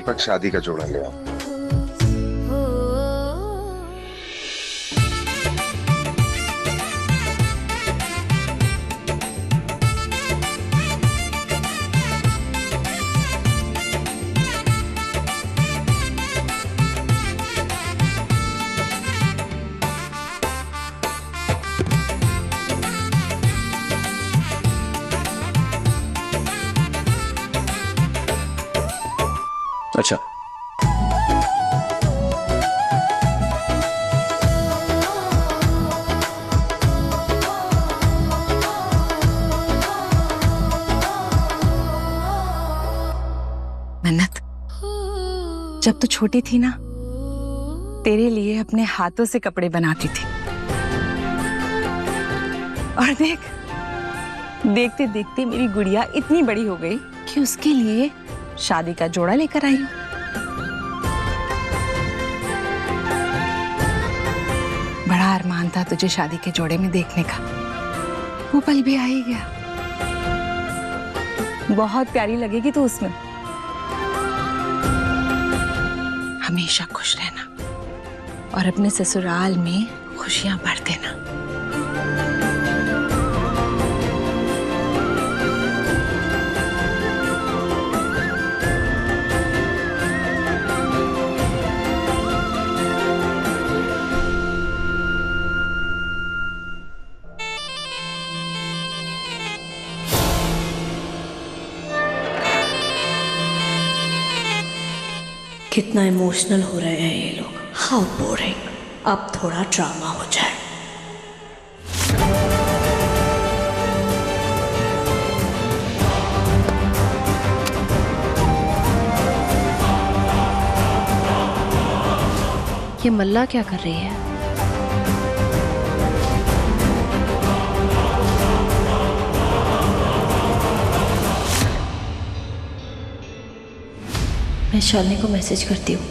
दीपक शादी का जोड़ा ले आओ। अच्छा, मन्नत, जब तू छोटी थी ना, तेरे लिए अपने हाथों से कपड़े बनाती थी। और देख, देखते देखते मेरी गुड़िया इतनी बड़ी हो गई कि उसके लिए शादी का जोड़ा लेकर आई हूँ। बड़ा अरमान था तुझे शादी के जोड़े में देखने का, वो पल भी आ ही गया। बहुत प्यारी लगेगी तू उसमें। हमेशा खुश रहना और अपने ससुराल में खुशियां भर देना। कितना इमोशनल हो रहे हैं ये लोग। How boring. अब थोड़ा ड्रामा हो जाए। ये मल्ला क्या कर रही है? मैं शालिनी को मैसेज करती हूँ।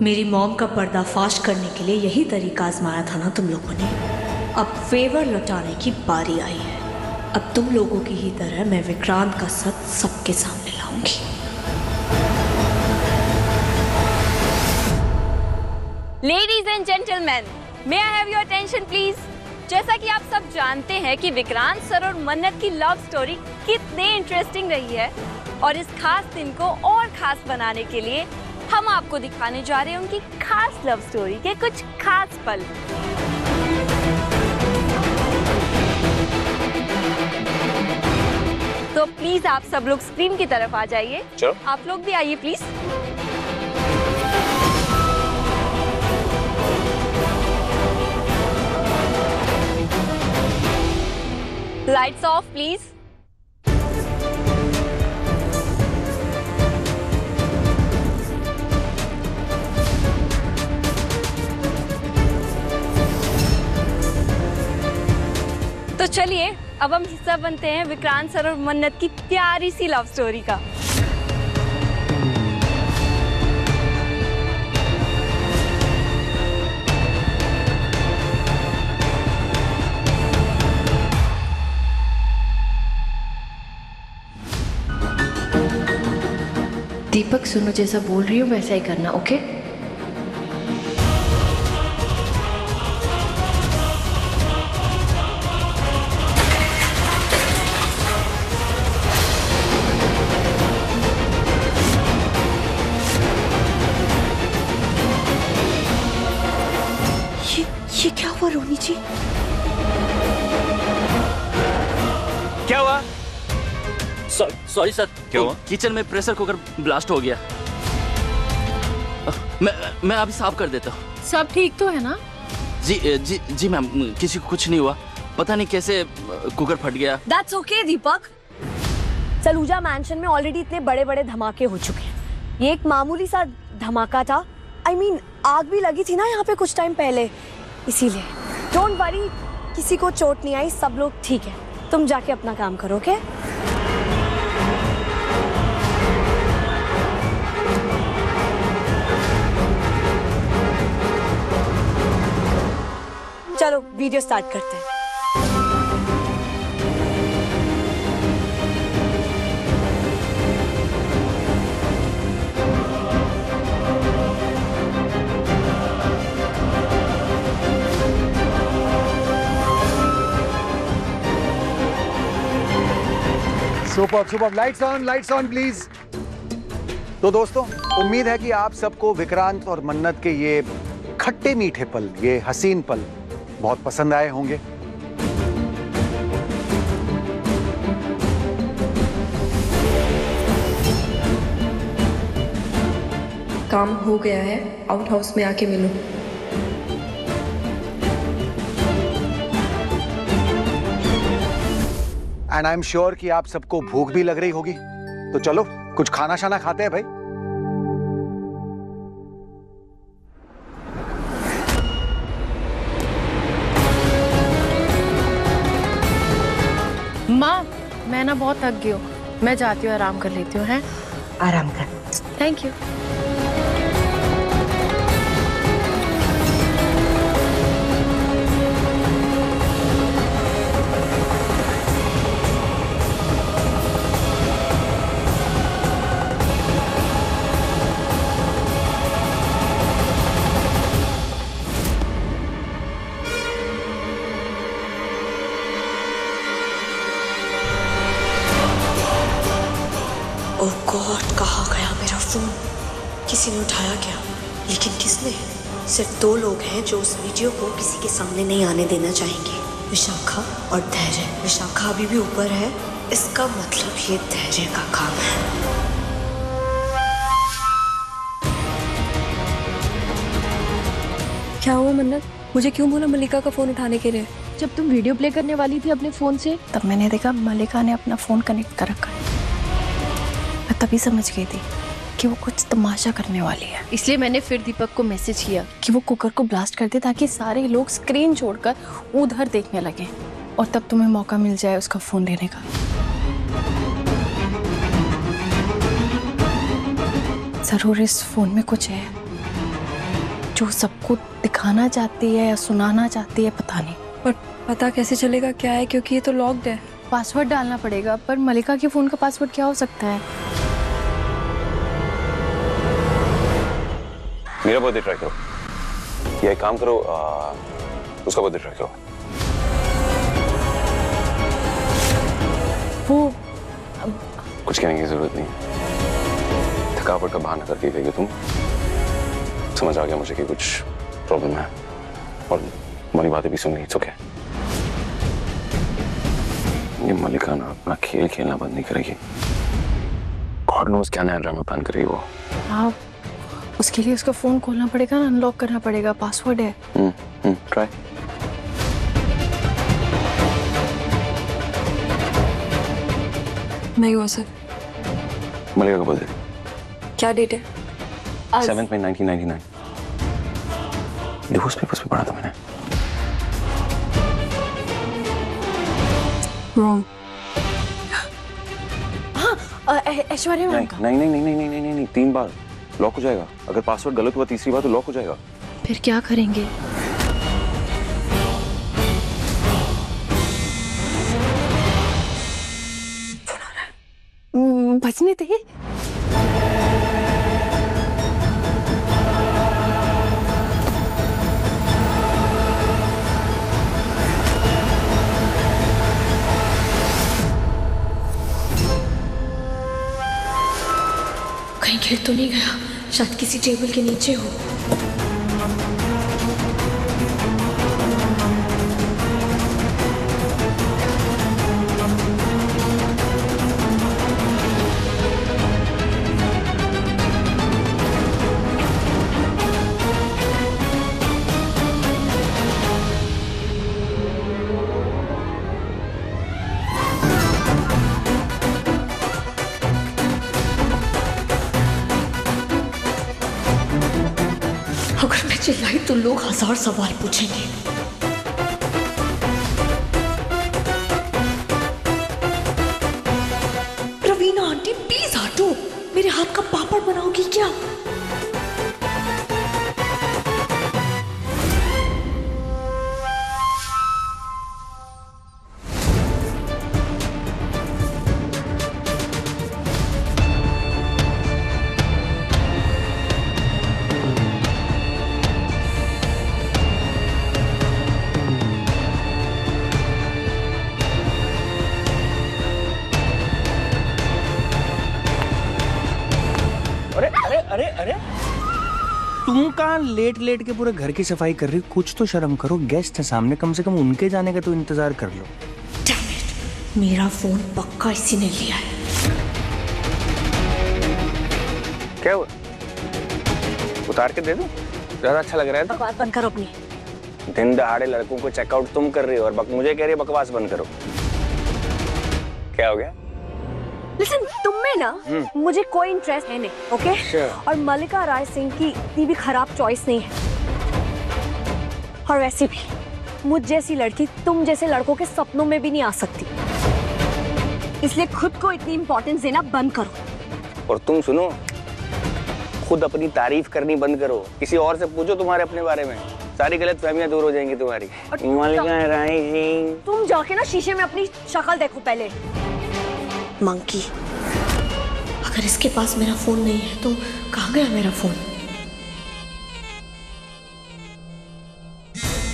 मेरी मॉम का पर्दाफाश करने के लिए यही तरीका आजमाया था ना तुम लोगों ने। अब फेवर लौटाने की बारी आई है। अब तुम लोगों की ही तरह मैं विक्रांत का सच सबके सामने लाऊंगी। Ladies and gentleman, may I have your attention please. जैसा कि आप सब जानते हैं कि विक्रांत सर और मन्नत की लव स्टोरी कितने इंटरेस्टिंग रही है, और इस खास दिन को और खास बनाने के लिए हम आपको दिखाने जा रहे हैं उनकी खास लव स्टोरी के कुछ खास पल। तो प्लीज आप सब लोग स्क्रीन की तरफ आ जाइए। आप लोग भी आइए प्लीज। Lights off please. तो चलिए अब हम हिस्सा बनते हैं विक्रांत सर और मन्नत की प्यारी सी लव स्टोरी का। दीपक सुनो, जैसा बोल रही हूँ वैसा ही करना, ओके? ये क्या हुआ रोनी जी? क्या हुआ? सॉरी सर, क्या हुआ? किचन में प्रेशर कुकर ब्लास्ट हो गया। मैं अभी साफ कर देता हूँ। सब ठीक तो है ना? जी मैम, किसी को कुछ नहीं हुआ। पता नहीं कैसे कुकर फट गया। That's okay, Deepak. Saluja mention में ऑलरेडी इतने बड़े बड़े धमाके हो चुके हैं। ये एक मामूली सा धमाका था। I mean, आग भी लगी थी ना यहाँ पे कुछ टाइम पहले, इसीलिए। डोंट वरी, किसी को चोट नहीं आई, सब लोग ठीक है। तुम जाके अपना काम करो, ओके? चलो वीडियो स्टार्ट करते हैं। Super lights on please. तो दोस्तों, उम्मीद है कि आप सबको विक्रांत और मन्नत के ये खट्टे मीठे पल, ये हसीन पल बहुत पसंद आए होंगे। काम हो गया है, आउट हाउस में आके मिलो। एंड आई एम श्योर कि आप सबको भूख भी लग रही होगी, तो चलो कुछ खाना शाना खाते हैं भाई। माँ, मैं ना बहुत थक गई हूँ, मैं जाती हूँ, आराम कर लेती हूँ। हैं? आराम कर। Thank you. ओह गॉड, कहाँ गया मेरा फोन? किसी ने उठाया क्या? लेकिन किसने? सिर्फ 2 लोग हैं जो उस वीडियो को किसी के सामने नहीं आने देना चाहेंगे, विशाखा और धैर्य। विशाखा अभी भी ऊपर है, इसका मतलब ये धैर्य का काम है। क्या हुआ मन्नत? मुझे क्यों बोला मल्लिका का फोन उठाने के लिए? जब तुम वीडियो प्ले करने वाली थी अपने फोन से, तब मैंने देखा मल्लिका ने अपना फोन कनेक्ट कर रखा है। मैं तभी समझ गई थी कि वो कुछ तमाशा करने वाली है। इसलिए मैंने फिर दीपक को मैसेज किया कि वो कुकर को ब्लास्ट कर दे, ताकि सारे लोग स्क्रीन छोड़कर उधर देखने लगे और तब तुम्हें मौका मिल जाए उसका फोन लेने का। जरूर इस फोन में कुछ है जो सबको दिखाना चाहती है या सुनाना चाहती है, पता नहीं। पर पता कैसे चलेगा क्या है, क्योंकि ये तो लॉक्ड है। पासवर्ड डालना पड़ेगा, पर मल्लिका के फोन का पासवर्ड क्या हो सकता है? मेरा बर्थडे ट्राई करो, या एक काम करो, उसका बर्थडे ट्राई करो। वो कुछ कहने की जरूरत नहीं, थकावट का बहाना करती थी तुम। समझ आ गया मुझे कि कुछ प्रॉब्लम है, और तुम्हारी बातें भी सुन ली। It's okay. ये मल्लिका ना अपना खेल खेलना बंद नहीं करेगी। गॉड नोस क्या नया ड्रामा प्लान करेगी वो। हाँ, उसके लिए उसका फोन खोलना पड़ेगा ना, अनलॉक करना पड़ेगा, पासवर्ड है। ट्राई। नहीं हुआ सर। मल्लिका का बर्थडे क्या डेट है? 7 मई 1999। डिवोर्स पेपर्स पे पढ़ा था मैंने। रॉन्ग। हाँ, ऐश्वर्या मैम का। नहीं, 3 बार लॉक हो जाएगा। अगर पासवर्ड गलत हुआ तीसरी बार तो लॉक हो जाएगा। फिर क्या करेंगे? बचने दे। कहीं गिर तो नहीं गया? शायद किसी टेबल के नीचे हो। अगर मैं चिल्लाई तो लोग 1000 सवाल पूछेंगे। रवीना आंटी प्लीज हटो, मेरे हाथ का पापड़ बनाओगी क्या? तुम कहाँ लेट लेट के पूरे घर की सफाई कर रही हो? कुछ तो शर्म करो, गेस्ट है सामने, कम से कम उनके जाने का तो इंतजार कर लो। मेरा फोन पक्का इसी ने लिया है। क्या हुआ? उतार के दे दो, ज्यादा अच्छा लग रहा है। बकवास बंद करो अपनी। दिन दहाड़े लड़कों को चेकआउट तुम कर रही हो और मुझे कह रही है बकवास बंद करो। क्या हो गया? लिसन, तुम में ना मुझे कोई इंटरेस्ट है नहीं, ओके? और मल्लिका राय सिंह की इतनी भी खराब चॉइस नहीं है। और वैसे भी मुझ जैसी लड़की तुम जैसे लड़कों के सपनों में भी नहीं आ सकती, इसलिए खुद को इतनी इंपॉर्टेंस देना बंद करो। और तुम सुनो, खुद अपनी तारीफ करनी बंद करो। किसी और से पूछो तुम्हारे अपने बारे में, सारी गलतफहमियां दूर हो जाएंगी तुम्हारी। मल्लिका राय सिंह, तुम जाके ना शीशे में अपनी शक्ल देखो पहले। मंकी, अगर इसके पास मेरा फोन नहीं है तो कहाँ गया मेरा फोन?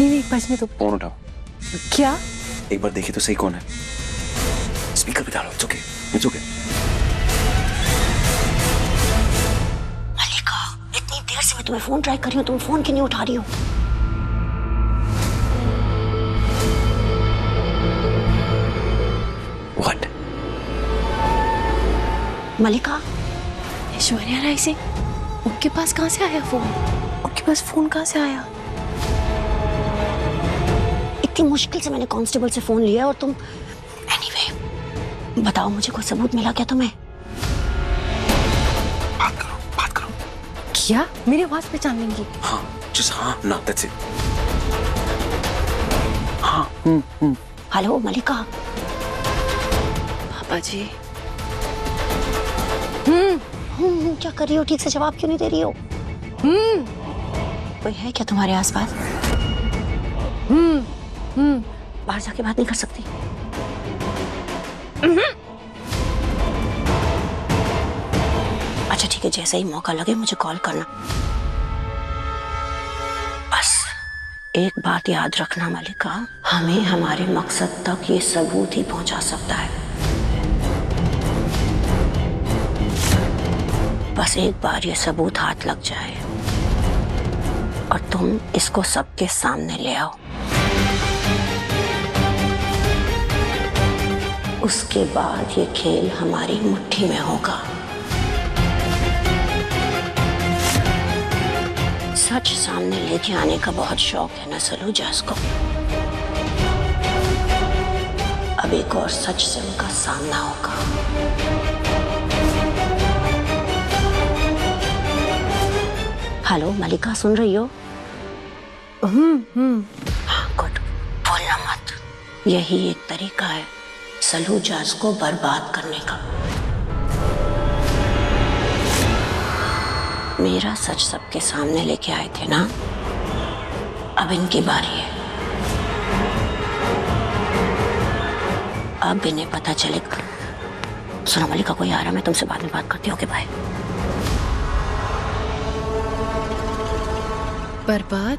ये एक बजने तो फोन उठाओ। क्या? एक बार देखिए तो सही कौन है। स्पीकर पे डालो। It's okay. मल्लिका, इतनी देर से मैं तुम्हें फोन ट्राई कर रही हूँ, तुम फोन क्यों नहीं उठा रही हो? What? मल्लिका, ऐश्वर्या राय सिंह, उनके पास कहाँ से आया फोन? उनके पास फोन कहाँ से आया? इतनी मुश्किल से मैंने कांस्टेबल से फोन लिया और तुम। एनीवे, बताओ मुझे कोई सबूत मिला क्या तुम्हें? बात करो। क्या मेरी आवाज पहचान लेंगी? हाँ, just हाँ, ना, that's it. हाँ। हेलो मल्लिका। पापा जी। क्या कर रही हो? ठीक से जवाब क्यों नहीं दे रही हो? कोई है क्या तुम्हारे आसपास? बाहर जाके बात नहीं कर सकती? अच्छा ठीक है, जैसा ही मौका लगे मुझे कॉल करना। बस एक बात याद रखना मल्लिका, हमें हमारे मकसद तक ये सबूत ही पहुंचा सकता है। बस एक बार ये सबूत हाथ लग जाए और तुम इसको सबके सामने ले आओ, उसके बाद ये खेल हमारी मुट्ठी में होगा। सच सामने लेके आने का बहुत शौक है ना सलूजास को। अब एक और सच से उनका सामना होगा। हेलो मल्लिका, सुन रही हो? हाँ गुड, बोलना मत। यही एक तरीका है सलूजास को बर्बाद करने का। मेरा सच सबके सामने लेके आए थे ना, अब इनकी बारी है। अब इन्हें पता चलेगा। सुनो मल्लिका, कोई आ रहा है, मैं तुमसे बाद में बात करती हूँ। Okay bye. बर्बाद?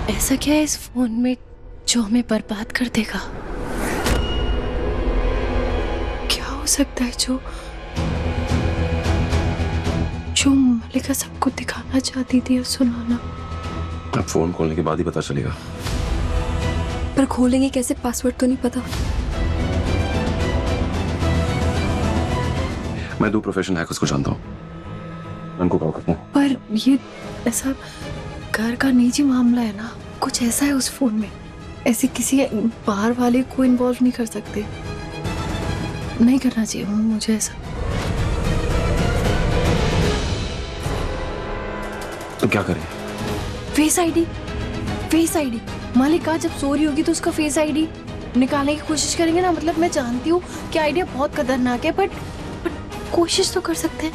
ऐसा क्या है इस फोन में जो हमें बर्बाद कर देगा? क्या हो सकता है जो मल्लिका सबको दिखाना चाहती थी और सुनाना? अब फोन खोलने के बाद ही पता चलेगा। पर खोलेंगे कैसे? पासवर्ड तो नहीं पता। मैं 2 प्रोफेशनल हैकर्स को जानता हूँ, उनको कॉल करता हूँ। पर ये ऐसा घर का निजी मामला है ना, कुछ ऐसा है उस फोन में, ऐसे किसी बाहर वाले को इन्वॉल्व नहीं कर सकते। नहीं करना चाहिए मुझे ऐसा। तो क्या करें? Face ID. मल्लिका जब सो रही होगी तो उसका फेस आईडी निकालने की कोशिश करेंगे ना। मतलब मैं जानती हूँ कि आइडिया बहुत खतरनाक है, बट कोशिश तो कर सकते हैं।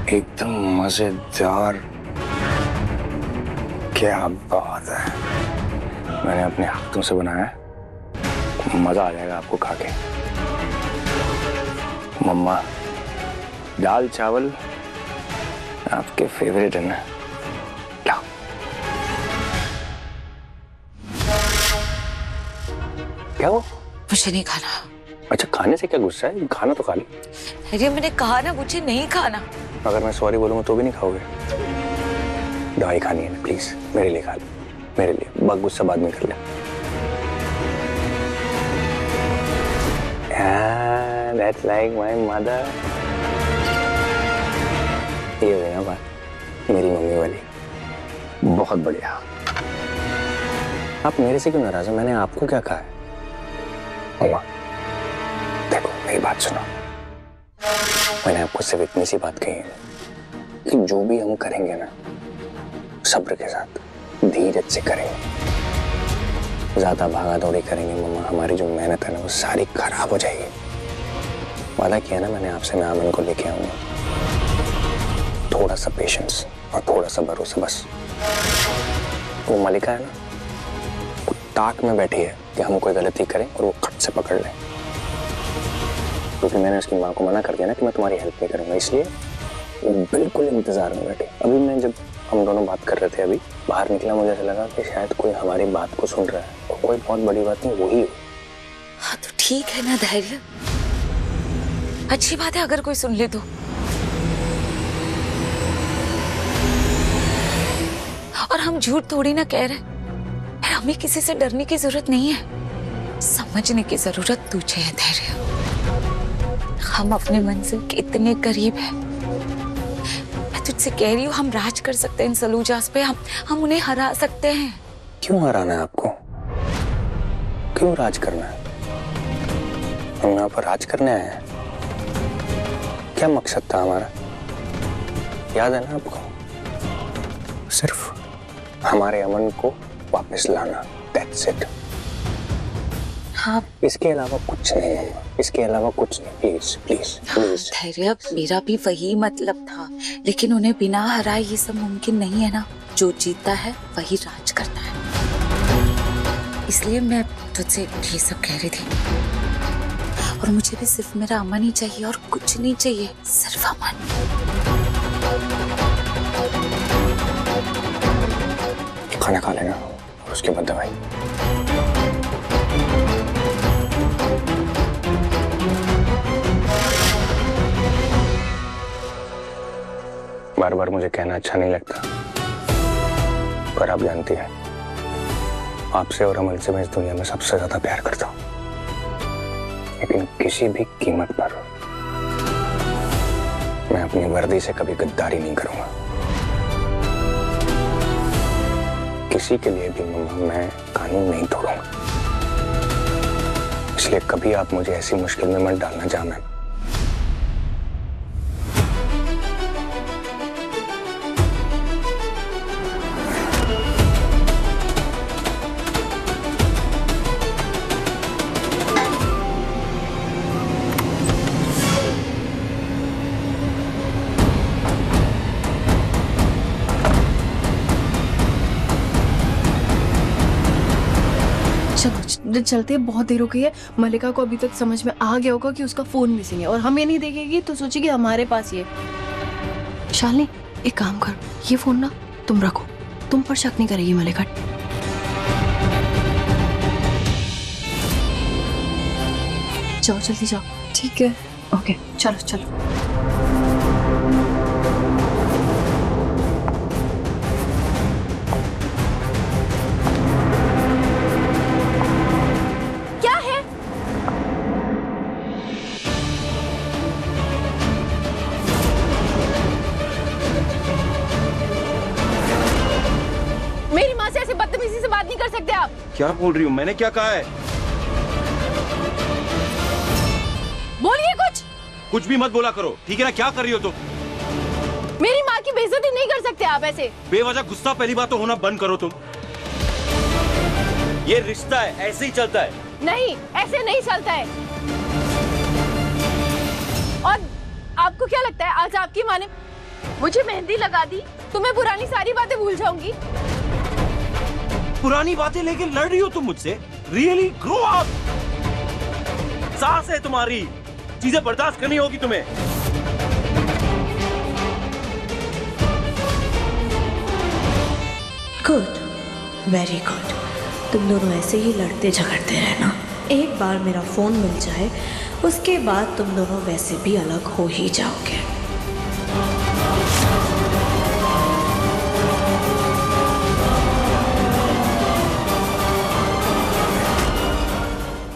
एकदम मजेदार। क्या बात है, मैंने अपने हाथों से बनाया है, मजा आ जाएगा आपको खा के। मम्मा दाल चावल आपके फेवरेट है ना, लाओ। क्या हो? मुझे नहीं खाना। अच्छा, खाने से क्या गुस्सा है? खाना तो खा ली। अरे मैंने कहा ना मुझे नहीं खाना। अगर मैं सॉरी बोलूंगा तो भी नहीं खाओगे? दवाई खानी है ना, प्लीज मेरे लिए खा लो, मेरे लिए। बस गुस्सा बाद में कर ले। That's like my mother. ये है ना बात मेरी मम्मी वाली। बहुत बढ़िया। आप मेरे से क्यों नाराज हो? मैंने आपको क्या कहा है? मम्मा देखो, मेरी बात सुनो। मैंने आपको सिर्फ इतनी सी बात कही है कि जो भी हम करेंगे ना, सब्र के साथ धीरज से करेंगे। ज्यादा भागा दौड़ी करेंगे मम्मा, हमारी जो मेहनत है ना वो सारी खराब हो जाएगी। वादा किया ना मैंने आपसे, मैं अमन को लेके आऊंगा। थोड़ा सा पेशेंस और थोड़ा सा भरोसा बस। वो मलिका है ना, वो ताक में बैठी है कि हम कोई गलती करें और वो खट से पकड़ ले। क्योंकि मैंने उसकी माँ को मना कर दिया ना कि मैं तुम्हारी हेल्प नहीं करूंगा, इसलिए वो बिल्कुल इंतजार में बैठी। अभी मैं जब हम दोनों बात कर रहे थे, अभी बाहर निकला, मुझे ऐसा लगा कि शायद कोई हमारी बात को सुन रहा है, और कोई बहुत बड़ी बात नहीं, वही हो। हाँ तो ठीक है ना धैर्य, अच्छी बात है अगर कोई सुन ले तो। और हम झूठ थोड़ी ना कह रहे, हमें किसी से डरने की जरूरत नहीं है, समझने की जरूरत तुझे है धैर्य। हम अपने मंजिल के इतने करीब हैं। मैं तुझसे कह रही हूँ, हम राज कर सकते हैं इन सलूजास पे, हम उन्हें हरा सकते हैं। क्यों हराना है आपको? क्यों राज करना है? हम यहाँ पर राज करने आए हैं। क्या मकसद था हमारा, याद है ना आपको? सिर्फ हमारे अमन को वापस लाना, that's it। हाँ, इसके अलावा कुछ नहीं मम्मा, इसके अलावा कुछ नहीं। Please please please. धैर्य, मेरा भी वही मतलब था, लेकिन उन्हें बिना हराए ये सब मुमकिन नहीं है ना। जो जीतता है वही राज करता है। इसलिए मैं तुझसे ये सब कह रही थी। और मुझे भी सिर्फ मेरा अमन ही चाहिए और कुछ नहीं चाहिए, सिर्फ अमन। खाना खा लेना और उसके बाद दवाई। बार बार मुझे कहना अच्छा नहीं लगता, पर आप जानती हैं, आपसे और अमन से मैं इस दुनिया में सबसे ज्यादा प्यार करता हूँ। लेकिन किसी भी कीमत पर मैं अपनी वर्दी से कभी गद्दारी नहीं करूंगा। किसी के लिए भी मम्मा मैं कानून नहीं तोड़ूंगा। इसलिए कभी आप मुझे ऐसी मुश्किल में मत डालना जहां मैं। चलते बहुत देर हो गई है। मलिका को अभी तक समझ में आ गया होगा कि उसका फोन मिसिंग है, और हम ये नहीं देखेगी तो सोचेगी हमारे पास ये। शालिनी एक काम कर, ये फोन ना तुम रखो, तुम पर शक नहीं करेगी मलिका। जाओ जल्दी जाओ। ठीक है, ओके चलो चलो। बदतमीजी से बात नहीं कर सकते आप। क्या बोल रही हूँ? मैंने क्या कहा है? बोलिए कुछ। कुछ भी मत बोला करो, ठीक है ना? क्या कर रही हो तुम? मेरी माँ की बेइज्जती नहीं कर सकते आप ऐसे। बेवजह गुस्सा पहली बात तो होना बंद करो तुम। ये रिश्ता है, ऐसे ही चलता है। नहीं, ऐसे नहीं चलता है। और आपको क्या लगता है आज आपकी माँ ने मुझे मेहंदी लगा दी तो मैं पुरानी सारी बातें भूल जाऊंगी? पुरानी बातें लेके लड़ रही हो तुम मुझसे? Really grow up. सास है तुम्हारी, चीजें बर्दाश्त करनी होगी तुम्हें। Good, very good. तुम दोनों ऐसे ही लड़ते झगड़ते रहना। एक बार मेरा फ़ोन मिल जाए उसके बाद तुम दोनों वैसे भी अलग हो ही जाओगे।